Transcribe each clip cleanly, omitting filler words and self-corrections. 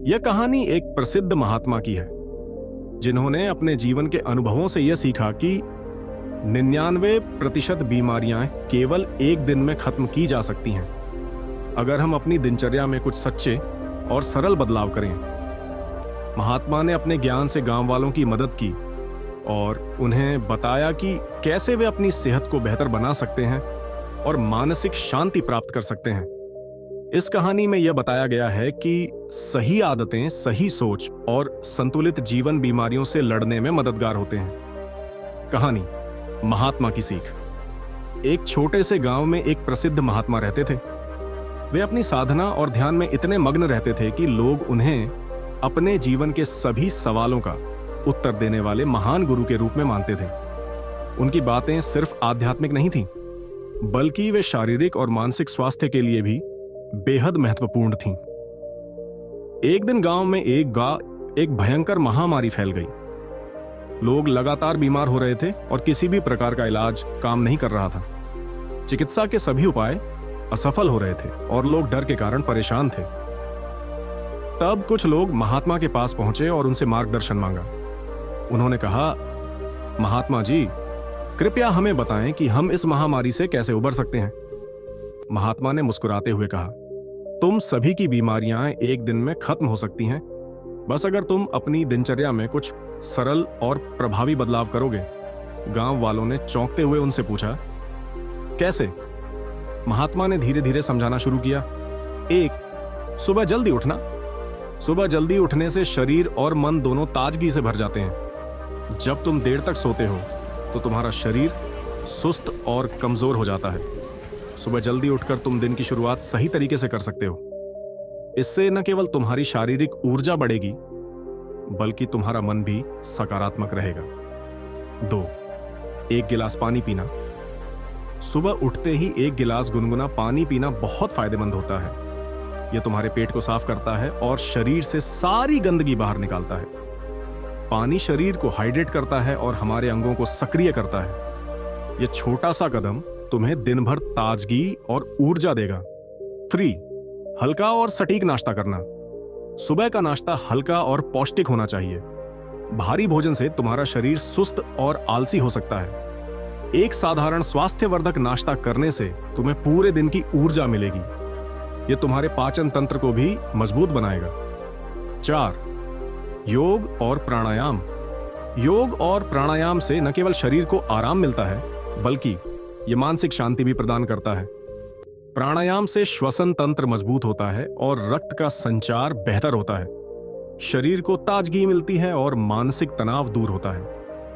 यह कहानी एक प्रसिद्ध महात्मा की है जिन्होंने अपने जीवन के अनुभवों से यह सीखा कि 99% बीमारियां केवल एक दिन में खत्म की जा सकती हैं अगर हम अपनी दिनचर्या में कुछ सच्चे और सरल बदलाव करें। महात्मा ने अपने ज्ञान से गांव वालों की मदद की और उन्हें बताया कि कैसे वे अपनी सेहत को बेहतर बना सकते हैं और मानसिक शांति प्राप्त कर सकते हैं। इस कहानी में यह बताया गया है कि सही आदतें, सही सोच और संतुलित जीवन बीमारियों से लड़ने में मददगार होते हैं। कहानी महात्मा की सीख। एक छोटे से गांव में एक प्रसिद्ध महात्मा रहते थे। वे अपनी साधना और ध्यान में इतने मग्न रहते थे कि लोग उन्हें अपने जीवन के सभी सवालों का उत्तर देने वाले महान गुरु के रूप में मानते थे। उनकी बातें सिर्फ आध्यात्मिक नहीं थीं, बल्कि वे शारीरिक और मानसिक स्वास्थ्य के लिए भी बेहद महत्वपूर्ण थीं। एक दिन गांव में एक भयंकर महामारी फैल गई। लोग लगातार बीमार हो रहे थे और किसी भी प्रकार का इलाज काम नहीं कर रहा था। चिकित्सा के सभी उपाय असफल हो रहे थे और लोग डर के कारण परेशान थे। तब कुछ लोग महात्मा के पास पहुंचे और उनसे मार्गदर्शन मांगा। उन्होंने कहा, महात्मा जी, कृपया हमें बताएं कि हम इस महामारी से कैसे उबर सकते हैं। महात्मा ने मुस्कुराते हुए कहा, तुम सभी की बीमारियां एक दिन में खत्म हो सकती हैं, बस अगर तुम अपनी दिनचर्या में कुछ सरल और प्रभावी बदलाव करोगे। गांव वालों ने चौंकते हुए उनसे पूछा, कैसे? महात्मा ने धीरे धीरे समझाना शुरू किया। 1. सुबह जल्दी उठना। सुबह जल्दी उठने से शरीर और मन दोनों ताजगी से भर जाते हैं। जब तुम देर तक सोते हो तो तुम्हारा शरीर सुस्त और कमजोर हो जाता है। सुबह जल्दी उठकर तुम दिन की शुरुआत सही तरीके से कर सकते हो। इससे न केवल तुम्हारी शारीरिक ऊर्जा बढ़ेगी, बल्कि तुम्हारा मन भी सकारात्मक रहेगा। 2. 1 गिलास पानी पीना। सुबह उठते ही 1 गिलास गुनगुना पानी पीना बहुत फायदेमंद होता है। यह तुम्हारे पेट को साफ करता है और शरीर से सारी गंदगी बाहर निकालता है। पानी शरीर को हाइड्रेट करता है और हमारे अंगों को सक्रिय करता है। यह छोटा सा कदम तुम्हें दिन भर ताजगी और ऊर्जा देगा। 3. हल्का और सटीक नाश्ता करना। सुबह का नाश्ता हल्का और पौष्टिक होना चाहिए। भारी भोजन से तुम्हारा शरीर सुस्त और आलसी हो सकता है। एक साधारण स्वास्थ्यवर्धक नाश्ता करने से तुम्हें पूरे दिन की ऊर्जा मिलेगी। यह तुम्हारे पाचन तंत्र को भी मजबूत बनाएगा। 4. योग और प्राणायाम। योग और प्राणायाम से न केवल शरीर को आराम मिलता है, बल्कि यह मानसिक शांति भी प्रदान करता है। प्राणायाम से श्वसन तंत्र मजबूत होता है और रक्त का संचार बेहतर होता है। शरीर को ताजगी मिलती है और मानसिक तनाव दूर होता है।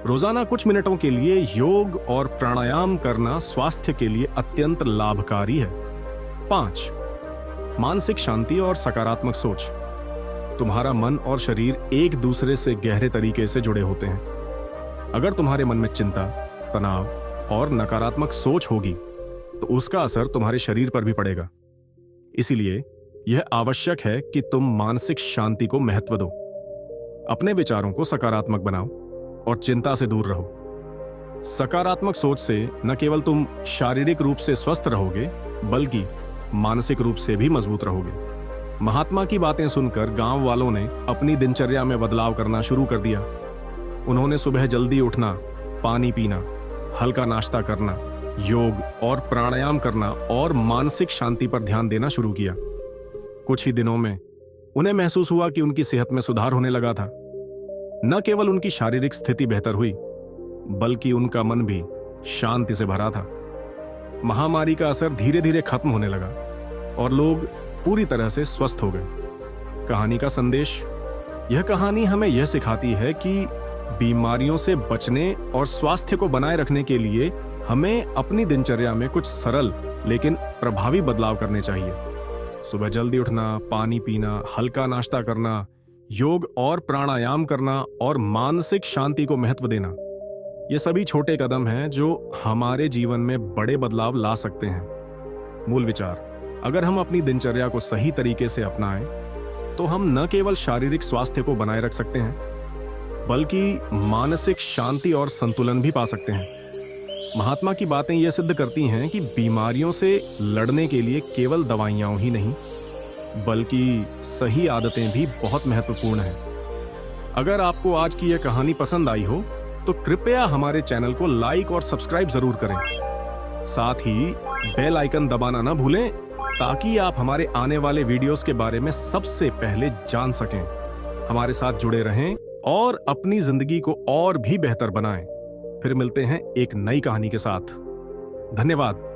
रोजाना कुछ मिनटों के लिए योग और प्राणायाम करना स्वास्थ्य के लिए अत्यंत लाभकारी है। 5. मानसिक शांति और सकारात्मक सोच। तुम्हारा मन और शरीर एक दूसरे से गहरे तरीके से जुड़े होते हैं। अगर तुम्हारे मन में चिंता, तनाव और नकारात्मक सोच होगी तो उसका असर तुम्हारे शरीर पर भी पड़ेगा। इसीलिए यह आवश्यक है कि तुम मानसिक शांति को महत्व दो। अपने विचारों को सकारात्मक बनाओ और चिंता से दूर रहो। सकारात्मक सोच से न केवल तुम शारीरिक रूप से स्वस्थ रहोगे, बल्कि मानसिक रूप से भी मजबूत रहोगे। महात्मा की बातें सुनकर गांव वालों ने अपनी दिनचर्या में बदलाव करना शुरू कर दिया। उन्होंने सुबह जल्दी उठना, पानी पीना, हल्का नाश्ता करना, योग और प्राणायाम करना और मानसिक शांति पर ध्यान देना शुरू किया। कुछ ही दिनों में उन्हें महसूस हुआ कि उनकी सेहत में सुधार होने लगा था। न केवल उनकी शारीरिक स्थिति बेहतर हुई, बल्कि उनका मन भी शांति से भरा था। महामारी का असर धीरे धीरे खत्म होने लगा और लोग पूरी तरह से स्वस्थ हो गए। कहानी का संदेश। यह कहानी हमें यह सिखाती है कि बीमारियों से बचने और स्वास्थ्य को बनाए रखने के लिए हमें अपनी दिनचर्या में कुछ सरल लेकिन प्रभावी बदलाव करने चाहिए। सुबह जल्दी उठना, पानी पीना, हल्का नाश्ता करना, योग और प्राणायाम करना और मानसिक शांति को महत्व देना, ये सभी छोटे कदम हैं जो हमारे जीवन में बड़े बदलाव ला सकते हैं। मूल विचार। अगर हम अपनी दिनचर्या को सही तरीके से अपनाएं, तो हम न केवल शारीरिक स्वास्थ्य को बनाए रख सकते हैं, बल्कि मानसिक शांति और संतुलन भी पा सकते हैं। महात्मा की बातें यह सिद्ध करती हैं कि बीमारियों से लड़ने के लिए केवल दवाइयां ही नहीं, बल्कि सही आदतें भी बहुत महत्वपूर्ण हैं। अगर आपको आज की यह कहानी पसंद आई हो तो कृपया हमारे चैनल को लाइक और सब्सक्राइब जरूर करें। साथ ही बेल आइकन दबाना ना भूलें ताकि आप हमारे आने वाले वीडियोस के बारे में सबसे पहले जान सकें। हमारे साथ जुड़े रहें और अपनी जिंदगी को और भी बेहतर बनाएं। फिर मिलते हैं एक नई कहानी के साथ। धन्यवाद।